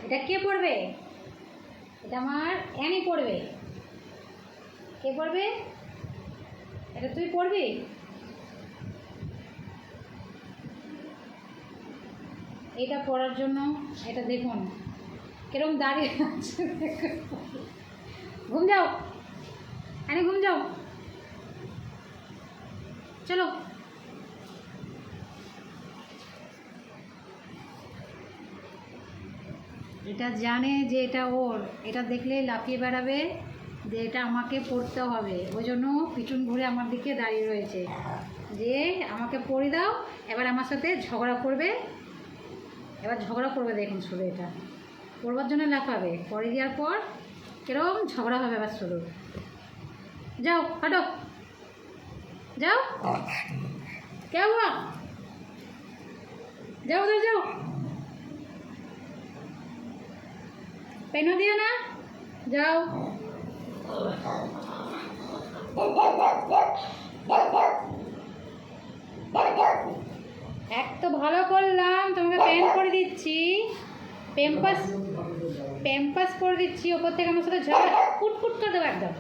এটা কে পড়বে? এটা আমার অ্যানি পড়বে। কে পড়বে? এটা তুই পড়বি? এটা পড়ার জন্য এটা দেখুন কিরকম দাঁড়িয়ে আছে। ঘুম যাও অ্যানি, ঘুম যাও, চলো। এটা জানে যে এটা ওর, এটা দেখলেই লাফিয়ে বেড়াবে যে এটা আমাকে পড়তে হবে, ওই জন্য পিছন ঘুরে আমার দিকে দাঁড়িয়ে রয়েছে যে আমাকে পড়ে দাও। এবার আমার সাথে ঝগড়া করবে, এবার ঝগড়া করবে। দেখুন শুরু, এটা পড়বার জন্য লাফাবে, পড়ে দেওয়ার পর কিরকম ঝগড়া হবে এবার শুরু। যাও হাঁটো, যাও, কেউ যাও, যাও যাও, পেনও দিও না, যাও। এক তো ভালো করলাম, তোমাকে পেন করে দিচ্ছি, প্যাম্পাস প্যাম্পাস করে দিচ্ছি, ওপর থেকে আমার সাথে ঝগড়া ফুটফুট করে দেবো একদম।